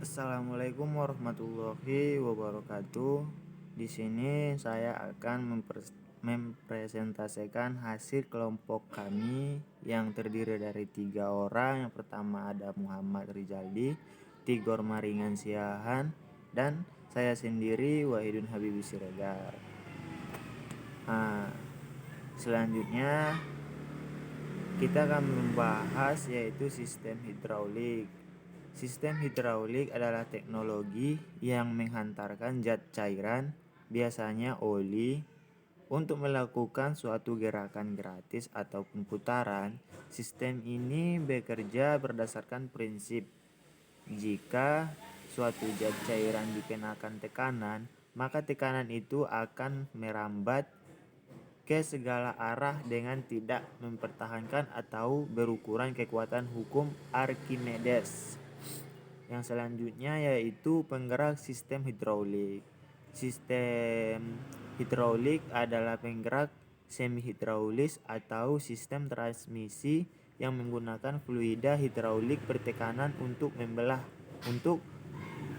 Assalamualaikum warahmatullahi wabarakatuh. Di sini saya akan mempresentasikan hasil kelompok kami yang terdiri dari 3 orang. Yang pertama ada Muhammad Rizaldi, Tigor Maringan Siahan, dan saya sendiri Wahidun Habibie Siregar. Selanjutnya kita akan membahas yaitu sistem hidraulik. Sistem hidraulik adalah teknologi yang menghantarkan zat cairan, biasanya oli, untuk melakukan suatu gerakan gratis ataupun putaran. Sistem ini bekerja berdasarkan prinsip jika suatu zat cairan dikenakan tekanan, maka tekanan itu akan merambat ke segala arah dengan tidak mempertahankan atau berukuran kekuatan hukum Archimedes. Yang selanjutnya yaitu penggerak sistem hidraulik. Sistem hidraulik adalah penggerak semi hidraulis atau sistem transmisi yang menggunakan fluida hidraulik bertekanan untuk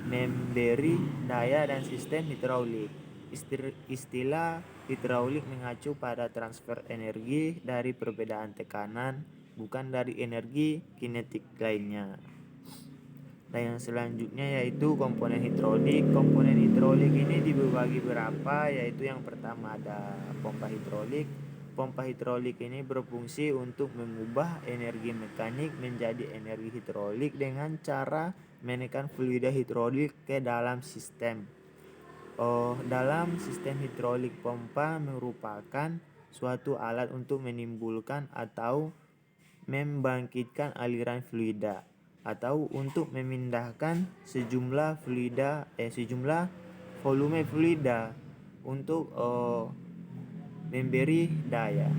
memberi daya dan sistem hidraulik. Istilah hidraulik mengacu pada transfer energi dari perbedaan tekanan, bukan dari energi kinetik lainnya. Dan yang selanjutnya yaitu komponen hidrolik. Komponen hidrolik ini dibagi berapa, yaitu yang pertama ada pompa hidrolik. Pompa hidrolik ini berfungsi untuk mengubah energi mekanik menjadi energi hidrolik dengan cara menekan fluida hidrolik ke dalam sistem. Dalam sistem hidrolik, pompa merupakan suatu alat untuk menimbulkan atau membangkitkan aliran fluida atau untuk memindahkan sejumlah volume fluida untuk memberi daya.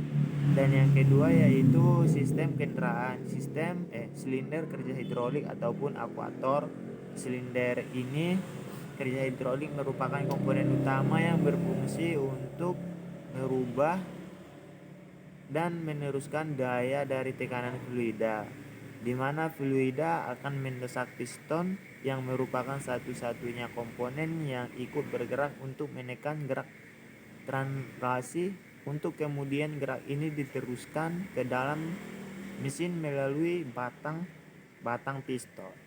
Dan yang kedua yaitu sistem kendaraan, silinder kerja hidrolik ataupun akuator. Silinder ini kerja hidrolik merupakan komponen utama yang berfungsi untuk merubah dan meneruskan daya dari tekanan fluida, di mana fluida akan mendesak piston yang merupakan satu-satunya komponen yang ikut bergerak untuk menekan gerak translasi, untuk kemudian gerak ini diteruskan ke dalam mesin melalui batang piston.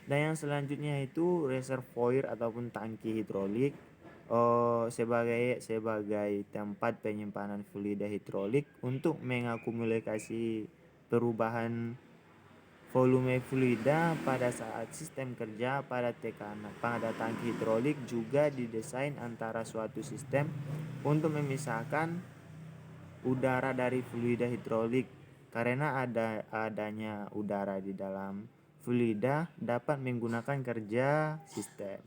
Dan yang selanjutnya itu reservoir ataupun tangki hidrolik sebagai tempat penyimpanan fluida hidrolik untuk mengakumulasi perubahan volume fluida pada saat sistem kerja pada tekanan. Pada tangki hidrolik juga didesain antara suatu sistem untuk memisahkan udara dari fluida hidrolik, karena adanya udara di dalam fluida dapat menggunakan kerja sistem.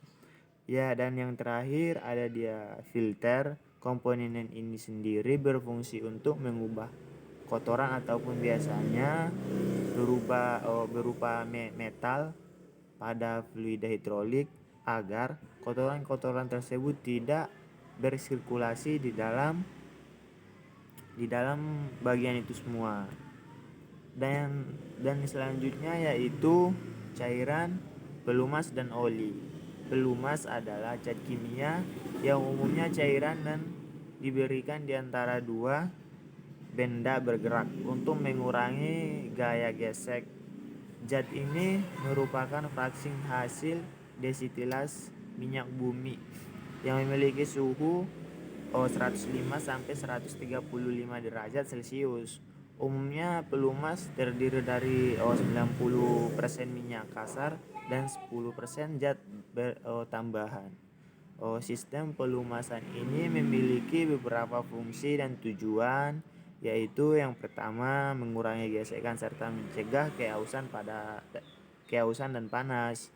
Ya, dan yang terakhir ada dia filter. Komponen ini sendiri berfungsi untuk mengubah kotoran ataupun biasanya berupa metal pada fluida hidrolik agar kotoran-kotoran tersebut tidak bersirkulasi di dalam bagian itu semua. Dan selanjutnya yaitu cairan, pelumas dan oli. Pelumas adalah zat kimia yang umumnya cairan dan diberikan di antara dua benda bergerak untuk mengurangi gaya gesek. Zat ini merupakan fraksi hasil destilas minyak bumi yang memiliki suhu 105 sampai 135 derajat Celcius. Umumnya pelumas terdiri dari 90% minyak kasar dan 10% zat tambahan. Sistem pelumasan ini memiliki beberapa fungsi dan tujuan, yaitu yang pertama mengurangi gesekan serta mencegah kehausan dan panas.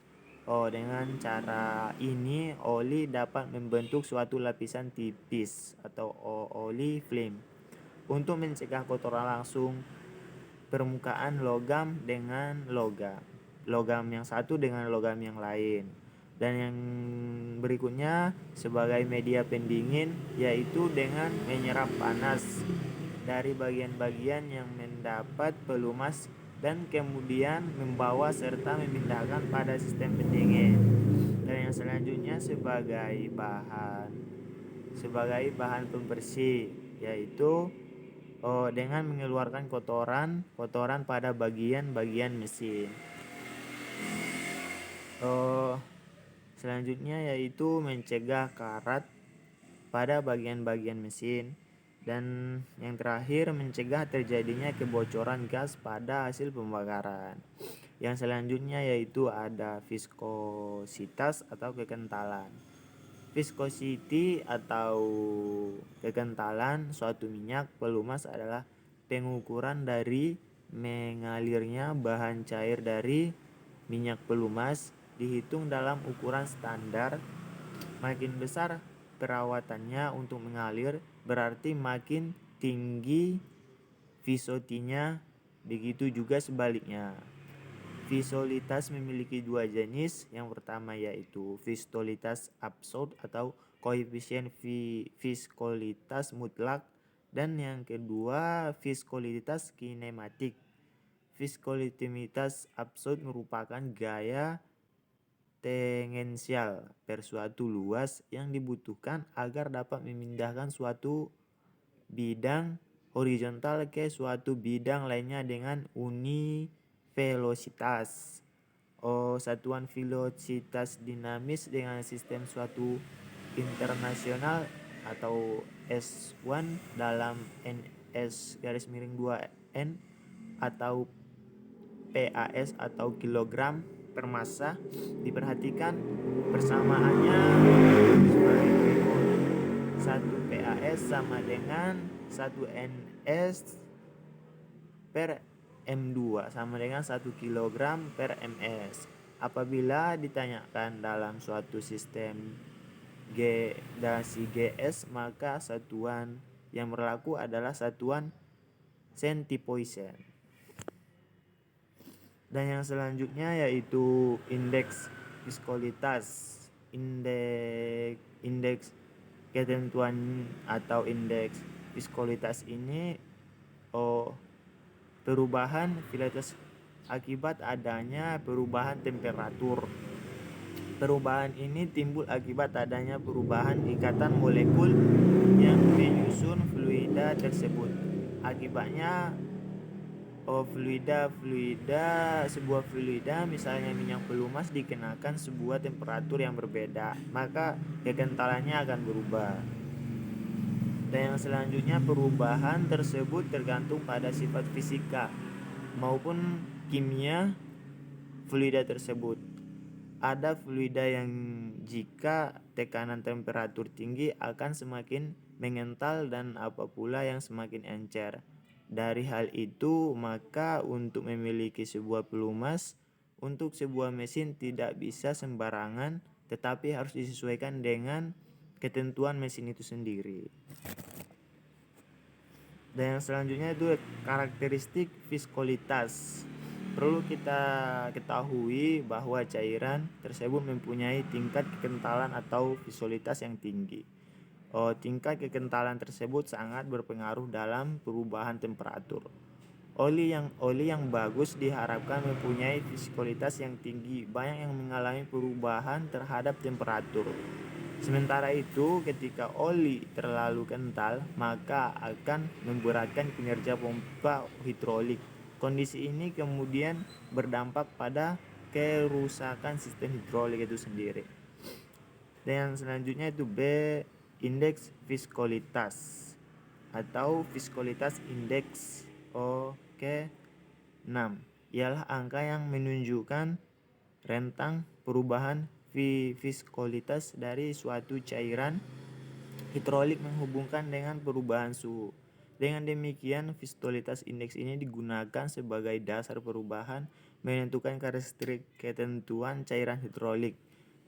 Dengan cara ini oli dapat membentuk suatu lapisan tipis atau oli film untuk mencegah kotoran langsung permukaan logam dengan logam yang satu dengan logam yang lain. Dan yang berikutnya sebagai media pendingin, yaitu dengan menyerap panas dari bagian-bagian yang mendapat pelumas dan kemudian membawa serta memindahkan pada sistem pendingin. Dan yang selanjutnya sebagai bahan pembersih, yaitu dengan mengeluarkan kotoran pada bagian-bagian mesin. Selanjutnya yaitu mencegah karat pada bagian-bagian mesin, dan yang terakhir mencegah terjadinya kebocoran gas pada hasil pembakaran. Yang selanjutnya yaitu ada viskositas atau kekentalan. Viscosity atau kekentalan suatu minyak pelumas adalah pengukuran dari mengalirnya bahan cair dari minyak pelumas, dihitung dalam ukuran standar. Makin besar perawatannya untuk mengalir, berarti makin tinggi viscotinya. Begitu juga sebaliknya. Viscolitas memiliki dua jenis. Yang pertama yaitu viscolitas absolut atau koefisien viskolitas mutlak, dan yang kedua viskolitas kinematik. Viskolitivitas absolut merupakan gaya tangensial per suatu luas yang dibutuhkan agar dapat memindahkan suatu bidang horizontal ke suatu bidang lainnya dengan uni velocitas. Satuan velocitas dinamis dengan sistem suatu internasional atau S1 dalam NS-2N atau PAS atau kilogram per massa. Diperhatikan persamaannya sebagai berikut. 1 PAS sama dengan 1 NS per M2 sama dengan 1 kg per MS. Apabila ditanyakan dalam suatu sistem GS, maka satuan yang berlaku adalah satuan centipoisen. Dan yang selanjutnya yaitu indeks viskolitas. Indeks ketentuan atau indeks viskolitas ini perubahan viskolitas akibat adanya perubahan temperatur. Perubahan ini timbul akibat adanya perubahan ikatan molekul yang menyusun fluida tersebut. Akibatnya sebuah fluida misalnya minyak pelumas dikenakan sebuah temperatur yang berbeda, maka kekentalannya akan berubah. Dan yang selanjutnya perubahan tersebut tergantung pada sifat fisika maupun kimia fluida tersebut. Ada fluida yang jika tekanan temperatur tinggi akan semakin mengental, dan apa pula yang semakin encer. Dari hal itu, maka untuk memiliki sebuah pelumas untuk sebuah mesin tidak bisa sembarangan, tetapi harus disesuaikan dengan ketentuan mesin itu sendiri. Dan yang selanjutnya itu karakteristik viskolitas. Perlu kita ketahui bahwa cairan tersebut mempunyai tingkat kekentalan atau viskolitas yang tinggi. Tingkat kekentalan tersebut sangat berpengaruh dalam perubahan temperatur. Oli yang bagus diharapkan mempunyai viskolitas yang tinggi, banyak yang mengalami perubahan terhadap temperatur. Sementara itu, ketika oli terlalu kental, maka akan memberatkan kinerja pompa hidrolik. Kondisi ini kemudian berdampak pada kerusakan sistem hidrolik itu sendiri. Dan yang selanjutnya itu B, indeks viskolitas atau viskolitas indeks. 6 ialah angka yang menunjukkan rentang perubahan viskolitas dari suatu cairan hidrolik menghubungkan dengan perubahan suhu. Dengan demikian, viskolitas indeks ini digunakan sebagai dasar perubahan menentukan karakteristik ketentuan cairan hidrolik.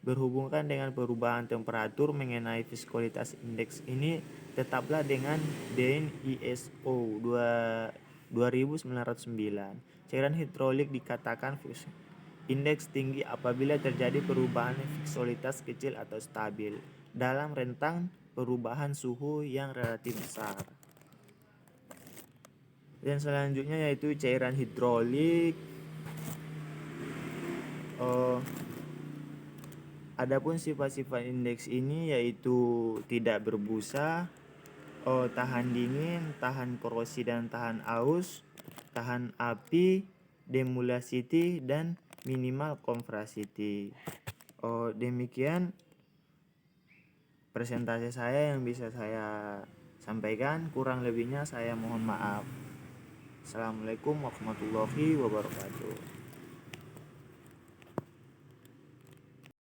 Berhubungan dengan perubahan temperatur mengenai viskolitas indeks ini, tetaplah dengan DIN ISO 2909. Cairan hidrolik dikatakan indeks tinggi apabila terjadi perubahan viskolitas kecil atau stabil dalam rentang perubahan suhu yang relatif besar. Dan selanjutnya yaitu cairan hidrolik. Adapun sifat-sifat indeks ini yaitu tidak berbusa, tahan dingin, tahan korosi dan tahan aus, tahan api, demulativity, dan minimal compressivity. Demikian presentasi saya yang bisa saya sampaikan, kurang lebihnya saya mohon maaf. Assalamualaikum warahmatullahi wabarakatuh.